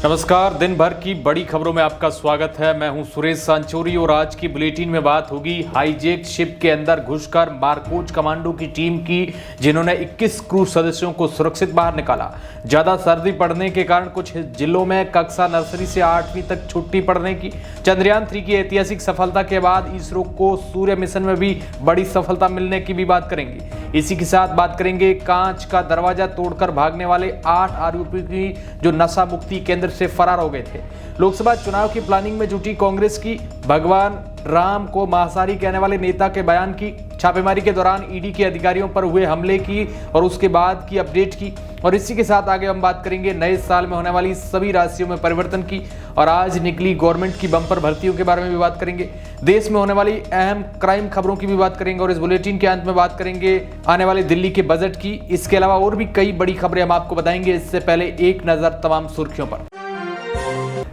नमस्कार। दिन भर की बड़ी खबरों में आपका स्वागत है। मैं हूं सुरेश सांचोरी और आज की बुलेटिन में बात होगी हाईजैक शिप के अंदर घुसकर मारकोच कमांडो की टीम की, जिन्होंने 21 क्रू सदस्यों को सुरक्षित बाहर निकाला। ज्यादा सर्दी पड़ने के कारण कुछ जिलों में कक्षा नर्सरी से 8वीं तक छुट्टी पड़ने की, चंद्रयान 3 की ऐतिहासिक सफलता के बाद इसरो को सूर्य मिशन में भी बड़ी सफलता मिलने की भी बात करेंगे। इसी के साथ बात करेंगे कांच का दरवाजा तोड़कर भागने वाले 8 आरोपी की, जो नशा मुक्ति केंद्र से फरार हो गए थे। लोकसभा चुनाव की प्लानिंग में जुटी कांग्रेस की, भगवान राम को मांसाहारी कहने वाले नेता के बयान की, छापेमारी के दौरान ईडी के अधिकारियों पर हुए हमले की और उसके बाद की अपडेट की, और इसी के साथ आगे हम बात करेंगे नए साल में होने वाली सभी राशियों में परिवर्तन की, और आज निकली गवर्नमेंट की बम्पर भर्तियों के बारे में भी बात करेंगे। देश में होने वाली अहम क्राइम खबरों की भी बात करेंगे और इस बुलेटिन के अंत में बात करेंगे आने वाले दिल्ली के बजट की। इसके अलावा और भी कई बड़ी खबरें हम आपको बताएंगे। इससे पहले एक नजर तमाम सुर्खियों पर।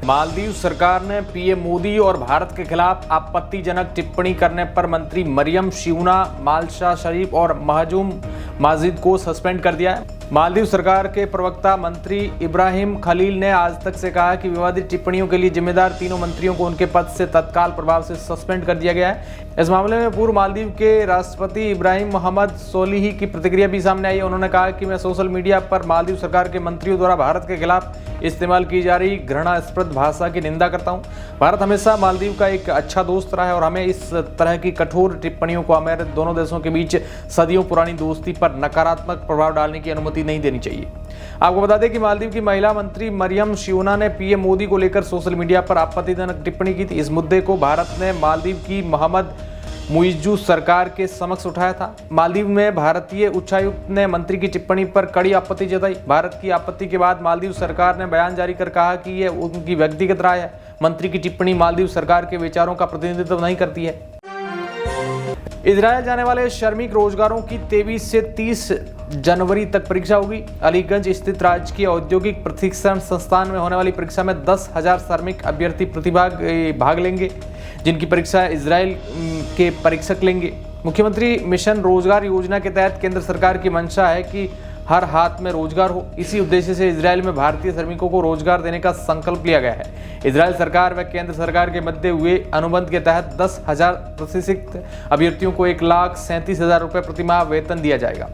मालदीव सरकार ने पीएम मोदी और भारत के खिलाफ आपत्तिजनक टिप्पणी करने पर मंत्री मरियम शिवना, मालशा शरीफ और महजूम माजिद को सस्पेंड कर दिया है। मालदीव सरकार के प्रवक्ता मंत्री इब्राहिम खलील ने आज तक से कहा कि विवादित टिप्पणियों के लिए जिम्मेदार तीनों मंत्रियों को उनके पद से तत्काल प्रभाव से सस्पेंड कर दिया गया है। इस मामले में पूर्व मालदीव के राष्ट्रपति इब्राहिम मोहम्मद सोलिह की प्रतिक्रिया भी सामने आई है। उन्होंने कहा कि मैं सोशल मीडिया पर मालदीव सरकार के मंत्रियों द्वारा भारत के खिलाफ इस्तेमाल की जा रही घृणास्पद भाषा की निंदा करता हूं। भारत हमेशा मालदीव का एक अच्छा दोस्त रहा है और हमें इस तरह की कठोर टिप्पणियों को हमारे दोनों देशों के बीच सदियों पुरानी दोस्ती पर नकारात्मक प्रभाव डालने की अनुमति नहीं देनी चाहिए। आपको बता दें कि मालदीव की महिला मंत्री मरियम शिवना ने पीएम मोदी को लेकर सोशल मीडिया पर आपत्तिजनक टिप्पणी की थी। इस मुद्दे को भारत ने मालदीव की मोहम्मद मुइज्जू सरकार के समक्ष उठाया था। मालदीव में भारतीय उच्चायुक्त ने मंत्री की टिप्पणी पर कड़ी आपत्ति जताई। भारत की आपत्ति के बाद मालदीव सरकार ने बयान जारी कर कहा कि यह उनकी व्यक्तिगत राय है। मंत्री की टिप्पणी मालदीव सरकार के विचारों का प्रतिनिधित्व नहीं करती है। इजरायल जाने वाले श्रमिक रोजगारों की 23 से 30 जनवरी तक परीक्षा होगी। अलीगंज स्थित राजकीय औद्योगिक प्रशिक्षण संस्थान में होने वाली परीक्षा में 10,000 श्रमिक अभ्यर्थी भाग लेंगे, जिनकी परीक्षा इजरायल के परीक्षक लेंगे। मुख्यमंत्री मिशन रोजगार योजना के तहत केंद्र सरकार की मंशा है कि हर हाथ में रोजगार हो। इसी उद्देश्य से इजरायल में भारतीय श्रमिकों को रोजगार देने का संकल्प लिया गया है। इजरायल सरकार व केंद्र सरकार के मध्य हुए अनुबंध के तहत 10,000 प्रशिक्षित अभ्यर्थियों को 1,37,000 रुपये प्रतिमाह वेतन दिया जाएगा।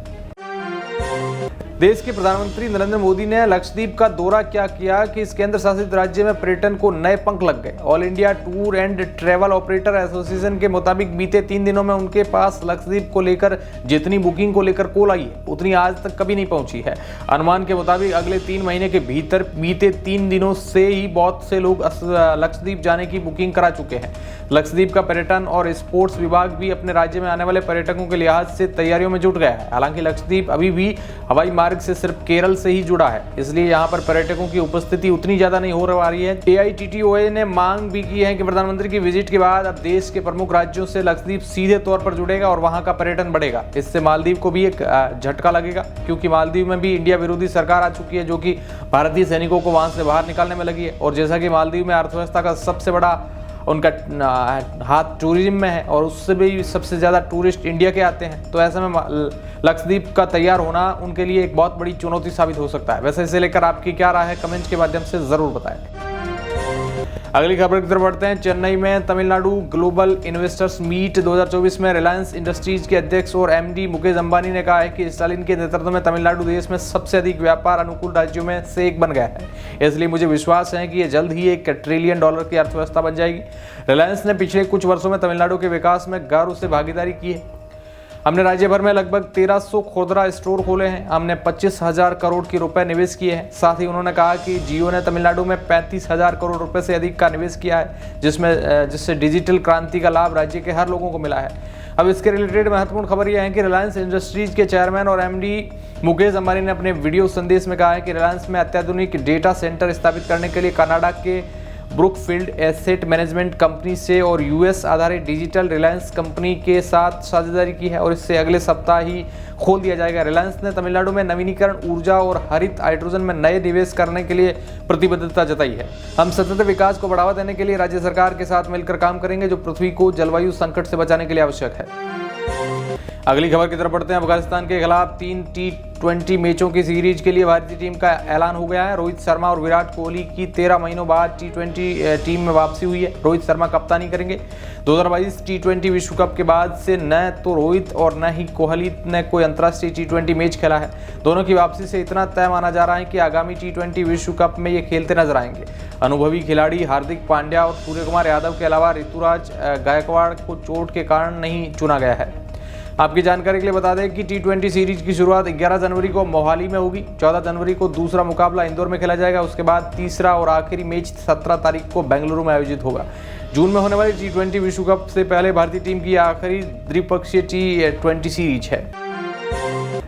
देश के प्रधानमंत्री नरेंद्र मोदी ने लक्षद्वीप का दौरा क्या किया कि इस केंद्र शासित राज्य में पर्यटन को नए पंख लग गए। All India tour and travel operator association के मुताबिक बीते 3 दिनों में उनके पास लक्षद्वीप को लेकर जितनी बुकिंग को लेकर कॉल आई है, उतनी आज तक कभी नहीं पहुंची है। अनुमान के मुताबिक अगले 3 महीने के भीतर बीते 3 दिनों से ही बहुत से लोग लक्षद्वीप जाने की बुकिंग करा चुके हैं। लक्षद्वीप का पर्यटन और स्पोर्ट्स विभाग भी अपने राज्य में आने वाले पर्यटकों के लिहाज से तैयारियों में जुट गया है। हालांकि लक्षद्वीप अभी भी हवाई मार्ग से सिर्फ केरल से ही जुड़ा है, इसलिए यहाँ पर पर्यटकों की उपस्थिति उतनी ज्यादा नहीं हो रही है। AITTOA ने मांग भी की है कि प्रधानमंत्री की विजिट के बाद अब देश के प्रमुख राज्यों से लक्षद्वीप सीधे तौर पर जुड़ेगा और वहां का पर्यटन बढ़ेगा। इससे मालदीव को भी एक झटका लगेगा, क्योंकि मालदीव में भी इंडिया विरोधी सरकार आ चुकी है, जो कि भारतीय सैनिकों को वहां से बाहर निकालने में लगी है। और जैसा कि मालदीव में अर्थव्यवस्था का सबसे बड़ा उनका हाथ टूरिज्म में है और उससे भी सबसे ज़्यादा टूरिस्ट इंडिया के आते हैं, तो ऐसे में लक्षद्वीप का तैयार होना उनके लिए एक बहुत बड़ी चुनौती साबित हो सकता है। वैसे इसे लेकर आपकी क्या राय है, कमेंट्स के माध्यम से ज़रूर बताएं। अगली खबर की तरफ बढ़ते हैं। चेन्नई में तमिलनाडु ग्लोबल इन्वेस्टर्स मीट 2024 में रिलायंस इंडस्ट्रीज के अध्यक्ष और MD मुकेश अंबानी ने कहा है कि स्टालिन के नेतृत्व में तमिलनाडु देश में सबसे अधिक व्यापार अनुकूल राज्यों में से एक बन गया है। इसलिए मुझे विश्वास है कि यह जल्द ही $1 ट्रिलियन की अर्थव्यवस्था बन जाएगी। रिलायंस ने पिछले कुछ वर्षों में तमिलनाडु के विकास में गौरव से भागीदारी की है। हमने राज्य भर में लगभग 1300 खुदरा स्टोर खोले हैं। हमने 25,000 करोड़ की रुपए निवेश किए हैं। साथ ही उन्होंने कहा कि जियो ने तमिलनाडु में 35,000 करोड़ रुपए से अधिक का निवेश किया है, जिससे डिजिटल क्रांति का लाभ राज्य के हर लोगों को मिला है। अब इसके रिलेटेड महत्वपूर्ण खबर यह है कि रिलायंस इंडस्ट्रीज के चेयरमैन और MD मुकेश अंबानी ने अपने वीडियो संदेश में कहा है कि रिलायंस में अत्याधुनिक डेटा सेंटर स्थापित करने के लिए कनाडा के ब्रुकफील्ड एसेट मैनेजमेंट कंपनी से और US आधारित डिजिटल रिलायंस कंपनी के साथ साझेदारी की है और इससे अगले सप्ताह ही खोल दिया जाएगा। रिलायंस ने तमिलनाडु में नवीनीकरण ऊर्जा और हरित हाइड्रोजन में नए निवेश करने के लिए प्रतिबद्धता जताई है। हम सतत विकास को बढ़ावा देने के लिए राज्य सरकार के साथ मिलकर काम करेंगे, जो पृथ्वी को जलवायु संकट से बचाने के लिए आवश्यक है। अगली खबर की तरफ बढ़ते हैं। अफगानिस्तान के खिलाफ 3 T20 मैचों की सीरीज के लिए भारतीय टीम का ऐलान हो गया है। रोहित शर्मा और विराट कोहली की 13 महीनों बाद T20 टीम में वापसी हुई है। रोहित शर्मा कप्तानी करेंगे। 2022 T20 विश्व कप के बाद से न तो रोहित और न ही कोहली ने कोई अंतर्राष्ट्रीय T20 मैच खेला है। दोनों की वापसी से इतना तय माना जा रहा है कि आगामी T20 विश्व कप में ये खेलते नजर आएंगे। अनुभवी खिलाड़ी हार्दिक पांड्या और सूर्यकुमार यादव के अलावा ऋतुराज गायकवाड़ को चोट के कारण नहीं चुना गया है। आपकी जानकारी के लिए बता दें कि T20 सीरीज की शुरुआत 11 जनवरी को मोहाली में होगी। 14 जनवरी को दूसरा मुकाबला इंदौर में खेला जाएगा। उसके बाद तीसरा और आखिरी मैच 17 तारीख को बेंगलुरु में आयोजित होगा। जून में होने वाली T20 विश्व कप से पहले भारतीय टीम की आखिरी द्विपक्षीय T20 सीरीज है।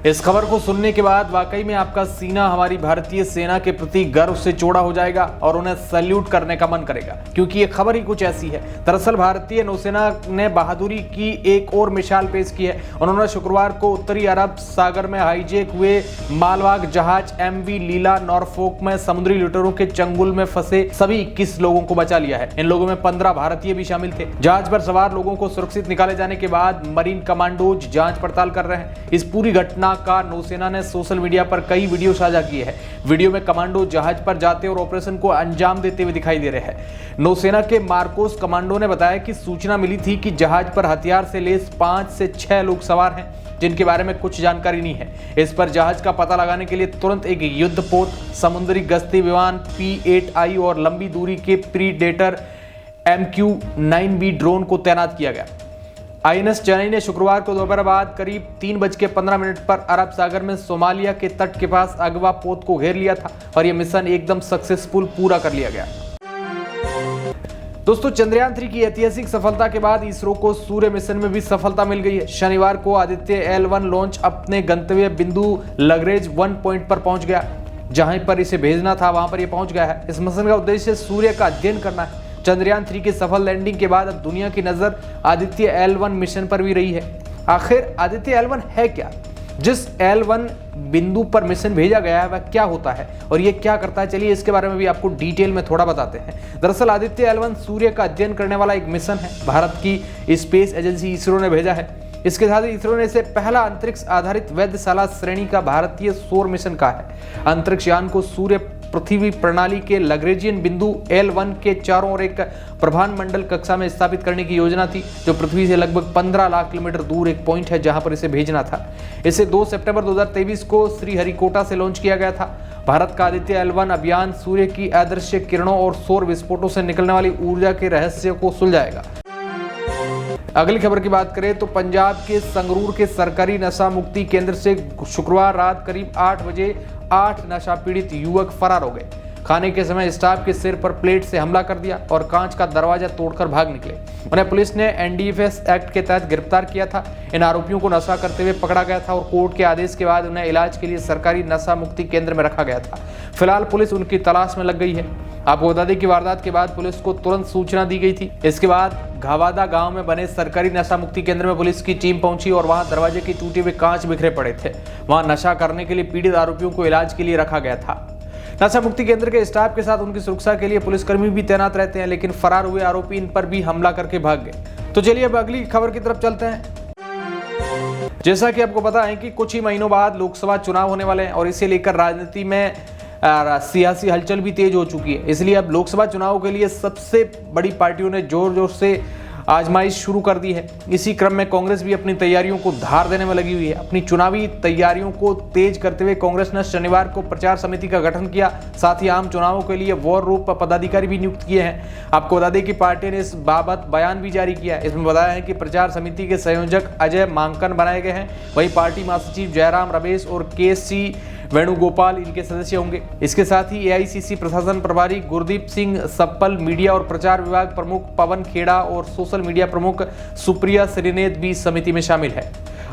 इस खबर को सुनने के बाद वाकई में आपका सीना हमारी भारतीय सेना के प्रति गर्व से चौड़ा हो जाएगा और उन्हें सैल्यूट करने का मन करेगा, क्योंकि ये खबर ही कुछ ऐसी है। दरअसल भारतीय नौसेना ने बहादुरी की एक और मिसाल पेश की है। उन्होंने शुक्रवार को उत्तरी अरब सागर में हाईजैक हुए मालवाहक जहाज MV लीला नॉरफॉक में समुद्री लुटेरों के चंगुल में फंसे सभी 21 लोगों को बचा लिया है। इन लोगों में 15 भारतीय भी शामिल थे। जहाज पर सवार लोगों को सुरक्षित निकाले जाने के बाद मरीन कमांडोज जांच पड़ताल कर रहे हैं। इस पूरी घटना का नौसेना ने सोशल मीडिया पर कई वीडियो साझा किए हैं। वीडियो में कमांडो जहाज पर जाते और ऑपरेशन को अंजाम देते हुए दिखाई दे रहे हैं। नौसेना के मार्कोस कमांडो ने बताया कि सूचना मिली थी कि जहाज पर हथियार से लैस 5 से 6 लोग सवार हैं, जिनके बारे में कुछ जानकारी नहीं है। इस पर जहाज का पता लगाने के लिए तुरंत एक युद्धपोत, समुद्री गश्ती विमान P-8I और लंबी दूरी के प्रीडेटर MQ-9B ड्रोन को तैनात किया गया। INS चेन्नई ने शुक्रवार को दोपहर बाद करीब 3:15 पर अरब सागर में सोमालिया के तट के पास अगवा पोत को घेर लिया था और यह मिशन एकदम सक्सेसफुल पूरा कर लिया गया। दोस्तों, चंद्रयान 3 की ऐतिहासिक सफलता के बाद इसरो को सूर्य मिशन में भी सफलता मिल गई है। शनिवार को आदित्य L1 लॉन्च अपने गंतव्य बिंदु लग्रेंज 1 पॉइंट पर पहुंच गया। जहां पर इसे भेजना था वहां पर यह पहुंच गया है। इस मिशन का उद्देश्य सूर्य का अध्ययन करना है। चंद्रयान 3 की सफल लैंडिंग के बाद अब दुनिया की नजर आदित्य L1 मिशन पर भी रही है। आखिर आदित्य L1 है क्या? जिस L1 बिंदु पर मिशन भेजा गया है वह क्या होता है और ये क्या करता है, चलिए इसके बारे में भी आपको डिटेल में थोड़ा बताते हैं। दरअसल आदित्य L1 सूर्य का अध्ययन करने वाला एक मिशन है। भारत की स्पेस एजेंसी इसरो ने भेजा है। इसके साथ ही इसरो ने इसे पहला अंतरिक्ष आधारित वेधशाला श्रेणी का भारतीय सौर मिशन कहा है। अंतरिक्ष यान को सूर्य पृथ्वी प्रणाली के लग्रेंजियन बिंदु L1 के चारों ओर एक प्रभान मंडल कक्षा में स्थापित करने की योजना थी, जो पृथ्वी से लगभग 15 लाख किलोमीटर दूर एक पॉइंट है जहां पर इसे भेजना था। इसे 2 सितंबर 2023 को श्रीहरिकोटा से लॉन्च किया गया था। भारत का आदित्य L1 अभियान सूर्य की अदृश्य किरणों और सौर विस्फोटों से निकलने वाली ऊर्जा के रहस्य को सुलझाएगा। अगली खबर की बात करें तो पंजाब के संगरूर के सरकारी नशा मुक्ति केंद्र से शुक्रवार रात करीब 8 बजे 8 नशा पीड़ित युवक फरार हो गए। खाने के समय स्टाफ के सिर पर प्लेट से हमला कर दिया और कांच का दरवाजा तोड़कर भाग निकले। उन्हें पुलिस ने NDFS एक्ट के तहत गिरफ्तार किया था। इन आरोपियों को नशा करते हुए पकड़ा गया था और कोर्ट के आदेश के बाद उन्हें इलाज के लिए सरकारी नशा मुक्ति केंद्र में रखा गया था। फिलहाल पुलिस उनकी तलाश में लग गई है। आपको बता दें कि वारदात के बाद पुलिस को तुरंत सूचना दी गई थी। इसके बाद घावादा गांव में बने सरकारी नशा मुक्ति केंद्र में पुलिस की टीम पहुंची और वहां दरवाजे के टूटे हुए कांच बिखरे पड़े थे। वहां नशा करने के लिए पीड़ित आरोपियों को इलाज के लिए रखा गया था। नशा मुक्ति केंद्र के स्टाफ के साथ उनकी सुरक्षा के लिए पुलिसकर्मी भी तैनात रहते हैं, लेकिन फरार हुए आरोपी इन पर भी हमला करके भाग गए। तो चलिए अब अगली खबर की तरफ चलते हैं। जैसा कि आपको पता है कि कुछ ही महीनों बाद लोकसभा चुनाव होने वाले हैं और इसे लेकर राजनीति में सियासी हलचल भी तेज हो चुकी है। इसलिए अब लोकसभा चुनाव के लिए सबसे बड़ी पार्टियों ने जोर जोर से आजमाइश शुरू कर दी है। इसी क्रम में कांग्रेस भी अपनी तैयारियों को धार देने में लगी हुई है। अपनी चुनावी तैयारियों को तेज करते हुए कांग्रेस ने शनिवार को प्रचार समिति का गठन किया। साथ ही आम चुनावों के लिए वॉर रूम पदाधिकारी भी नियुक्त किए हैं। आपको बता दें कि पार्टी ने इस बाबत बयान भी जारी किया है। इसमें बताया है कि प्रचार समिति के संयोजक अजय मांकन बनाए गए हैं। वहीं पार्टी महासचिव जयराम रमेश और KC वेणुगोपाल इनके सदस्य होंगे। इसके साथ ही AICC प्रशासन प्रभारी गुरदीप सिंह सप्पल, मीडिया और प्रचार विभाग प्रमुख पवन खेड़ा और सोशल मीडिया प्रमुख सुप्रिया श्रीनेत भी समिति में शामिल है।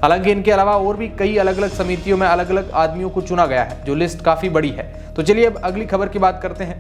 हालांकि इनके अलावा और भी कई अलग अलग समितियों में अलग अलग आदमियों को चुना गया है, जो लिस्ट काफी बड़ी है। तो चलिए अब अगली खबर की बात करते हैं।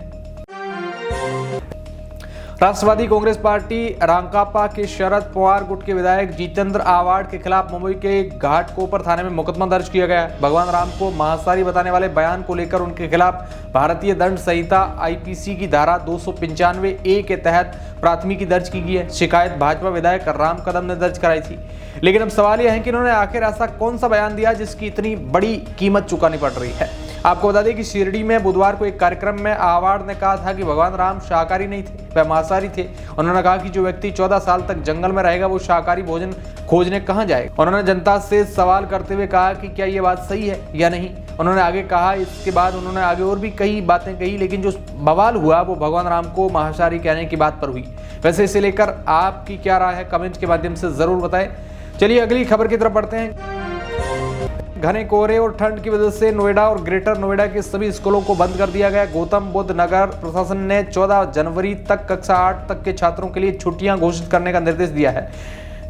राष्ट्रवादी कांग्रेस पार्टी रांकापा के शरद पवार गुट के विधायक जितेंद्र आवाड के खिलाफ मुंबई के घाटकोपर थाने में मुकदमा दर्ज किया गया है। भगवान राम को मांसाहारी बताने वाले बयान को लेकर उनके खिलाफ भारतीय दंड संहिता आईपीसी की धारा 295A के तहत प्राथमिकी दर्ज की गई है। शिकायत भाजपा विधायक राम कदम ने दर्ज कराई थी। लेकिन अब सवाल यह है कि इन्होंने आखिर ऐसा कौन सा बयान दिया जिसकी इतनी बड़ी कीमत चुकानी पड़ रही है। आपको बता दें कि शिरडी में बुधवार को एक कार्यक्रम में आवाड ने कहा था कि भगवान राम शाकाहारी नहीं थे, वह मांसाहारी थे। उन्होंने कहा कि जो व्यक्ति 14 साल तक जंगल में रहेगा वो शाकाहारी भोजन खोजने कहां जाएगा। उन्होंने जनता से सवाल करते हुए कहा कि क्या ये बात सही है या नहीं। उन्होंने आगे कहा, इसके बाद उन्होंने आगे और भी कई बातें कही, लेकिन जो बवाल हुआ वो भगवान राम को मांसाहारी कहने की बात पर हुई। वैसे इसे लेकर आपकी क्या राय है, कमेंट के माध्यम से जरूर बताएं। चलिए अगली खबर की तरफ बढ़ते हैं। घने कोहरे और ठंड की वजह से नोएडा और ग्रेटर नोएडा के सभी स्कूलों को बंद कर दिया गया। गौतम बुद्ध नगर प्रशासन ने 14 जनवरी तक कक्षा 8 तक के छात्रों के लिए छुट्टियां घोषित करने का निर्देश दिया है।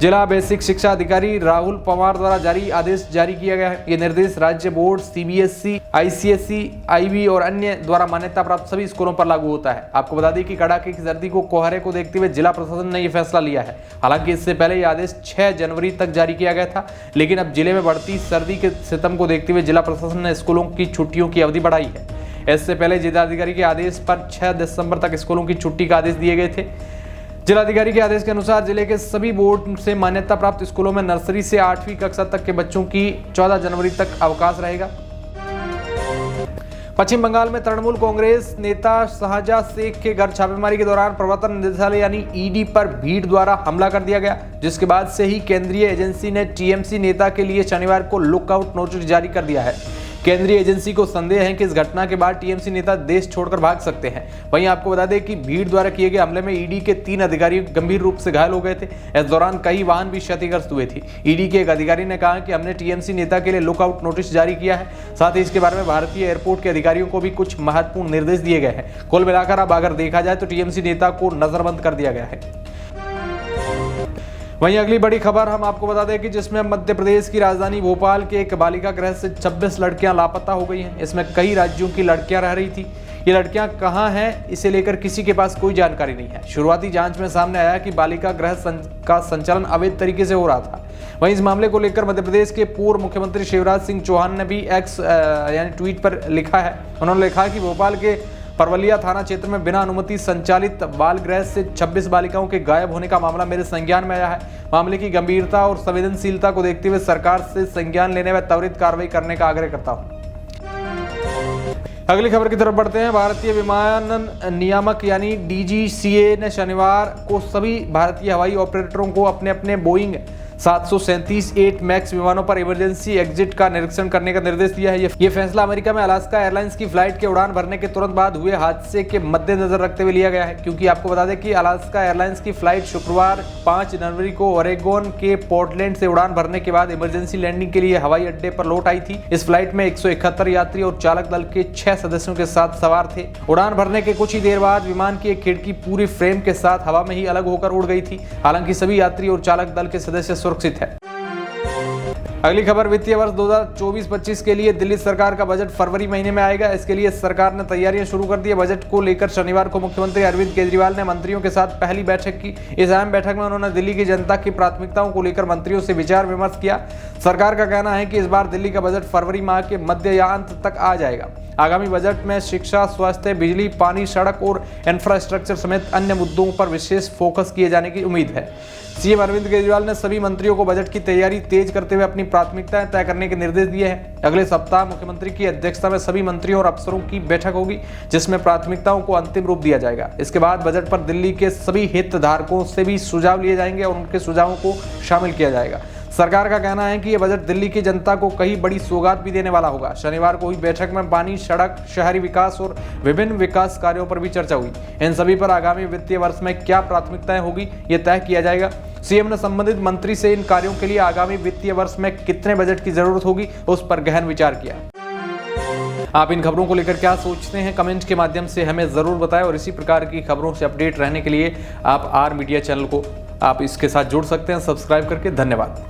जिला बेसिक शिक्षा अधिकारी राहुल पवार द्वारा जारी आदेश जारी किया गया है। ये निर्देश राज्य बोर्ड, सीबीएसई, आईसीएसई, आईबी और अन्य द्वारा मान्यता प्राप्त सभी स्कूलों पर लागू होता है। आपको बता दें कि कड़ाके की सर्दी को कोहरे को देखते हुए जिला प्रशासन ने यह फैसला लिया है। हालांकि इससे पहले यह आदेश 6 जनवरी तक जारी किया गया था, लेकिन अब जिले में बढ़ती सर्दी के सितम को देखते हुए जिला प्रशासन ने स्कूलों की छुट्टियों की अवधि बढ़ाई है। इससे पहले जिलाधिकारी के आदेश पर 6 दिसंबर तक स्कूलों की छुट्टी का आदेश दिए गए थे। जिलाधिकारी के आदेश के अनुसार जिले के सभी बोर्ड से मान्यता प्राप्त स्कूलों में नर्सरी से 8वीं कक्षा तक के बच्चों की 14 जनवरी तक अवकाश रहेगा। पश्चिम बंगाल में तृणमूल कांग्रेस नेता शाहजहां शेख के घर छापेमारी के दौरान प्रवर्तन निदेशालय यानी ईडी पर भीड़ द्वारा हमला कर दिया गया, जिसके बाद से ही केंद्रीय एजेंसी ने टीएमसी नेता के लिए शनिवार को लुकआउट नोटिस जारी कर दिया है। केंद्रीय एजेंसी को संदेह है कि इस घटना के बाद टीएमसी नेता देश छोड़कर भाग सकते हैं। वहीं आपको बता दें कि भीड़ द्वारा किए गए हमले में ईडी के 3 अधिकारी गंभीर रूप से घायल हो गए थे। इस दौरान कई वाहन भी क्षतिग्रस्त हुए थे। ईडी के एक अधिकारी ने कहा कि हमने टीएमसी नेता के लिए लुकआउट नोटिस जारी किया है। साथ ही इसके बारे में भारतीय एयरपोर्ट के अधिकारियों को भी कुछ महत्वपूर्ण निर्देश दिए गए हैं। कुल मिलाकर अब अगर देखा जाए तो टीएमसी नेता को नजरबंद कर दिया गया है। वहीं अगली बड़ी खबर हम आपको बता दें कि जिसमें मध्य प्रदेश की राजधानी भोपाल के एक बालिका गृह से 26 लड़कियां लापता हो गई हैं। इसमें कई राज्यों की लड़कियां रह रही थी। ये लड़कियां कहां हैं, इसे लेकर किसी के पास कोई जानकारी नहीं है। शुरुआती जांच में सामने आया कि बालिका गृह का संचालन अवैध तरीके से हो रहा था। वहीं इस मामले को लेकर मध्य प्रदेश के पूर्व मुख्यमंत्री शिवराज सिंह चौहान ने भी एक्स यानी ट्वीट पर लिखा है। उन्होंने लिखा कि भोपाल के परवलिया थाना क्षेत्र में बिना अनुमति संचालित बाल गृह से 26 बालिकाओं के गायब होने का मामला मेरे संज्ञान में आया है। मामले की गंभीरता और संवेदनशीलता को देखते हुए सरकार से संज्ञान लेने व त्वरित कार्रवाई करने का आग्रह करता हूं। अगली खबर की तरफ बढ़ते हैं। भारतीय विमानन नियामक यानी डीजीसीए ने शनिवार को सभी भारतीय हवाई ऑपरेटरों को अपने अपने बोइंग 737-8 मैक्स विमानों पर इमरजेंसी एग्जिट का निरीक्षण करने का निर्देश दिया है। ये फैसला अमेरिका में अलास्का एयरलाइंस की फ्लाइट के उड़ान भरने के तुरंत बाद हुए हादसे के मद्देनजर रखते हुए लिया गया है, क्योंकि आपको बता दें कि अलास्का एयरलाइंस की फ्लाइट शुक्रवार 5 जनवरी को ओरेगोन के पोर्टलैंड से उड़ान भरने के बाद इमरजेंसी लैंडिंग के लिए हवाई अड्डे पर लौट आई थी। इस फ्लाइट में 171 यात्री और चालक दल के 6 सदस्यों के साथ सवार थे। उड़ान भरने के कुछ ही देर बाद विमान की एक खिड़की पूरी फ्रेम के साथ हवा में ही अलग होकर उड़ गई थी। हालांकि सभी यात्री और चालक दल के सदस्य सुरक्षित है। अगली खबर, वित्तीय वर्ष 2024-25 के लिए दिल्ली सरकार का बजट फरवरी महीने में आएगा। इसके लिए सरकार ने तैयारियां शुरू कर दी है। बजट को लेकर शनिवार को मुख्यमंत्री अरविंद केजरीवाल ने मंत्रियों के साथ पहली बैठक की। इस अहम बैठक में उन्होंने दिल्ली की जनता की प्राथमिकताओं को लेकर मंत्रियों से विचार विमर्श किया। सरकार का कहना है कि इस बार दिल्ली का बजट फरवरी माह के मध्य या अंत तक आ जाएगा। आगामी बजट में शिक्षा, स्वास्थ्य, बिजली, पानी, सड़क और इंफ्रास्ट्रक्चर समेत अन्य मुद्दों पर विशेष फोकस किए जाने की उम्मीद है। सीएम अरविंद केजरीवाल ने सभी मंत्रियों को बजट की तैयारी तेज करते हुए अपनी प्राथमिकताएं तय करने के निर्देश दिए हैं। अगले सप्ताह मुख्यमंत्री की अध्यक्षता में सभी मंत्रियों और अफसरों की बैठक होगी, जिसमें प्राथमिकताओं को अंतिम रूप दिया जाएगा। इसके बाद बजट पर दिल्ली के सभी हितधारकों से भी सुझाव लिए जाएंगे और उनके सुझावों को शामिल किया जाएगा। सरकार का कहना है कि यह बजट दिल्ली की जनता को कई बड़ी सौगात भी देने वाला होगा। शनिवार को हुई बैठक में पानी, सड़क, शहरी विकास और विभिन्न विकास कार्यों पर भी चर्चा हुई। इन सभी पर आगामी वित्तीय वर्ष में क्या प्राथमिकताएं होगी, ये तय किया जाएगा। सीएम ने संबंधित मंत्री से इन कार्यों के लिए आगामी वित्तीय वर्ष में कितने बजट की जरूरत होगी, उस पर गहन विचार किया। आप इन खबरों को लेकर क्या सोचते हैं, कमेंट के माध्यम से हमें जरूर बताएं। और इसी प्रकार की खबरों से अपडेट रहने के लिए आप आर मीडिया चैनल को आप इसके साथ जुड़ सकते हैं सब्सक्राइब करके। धन्यवाद।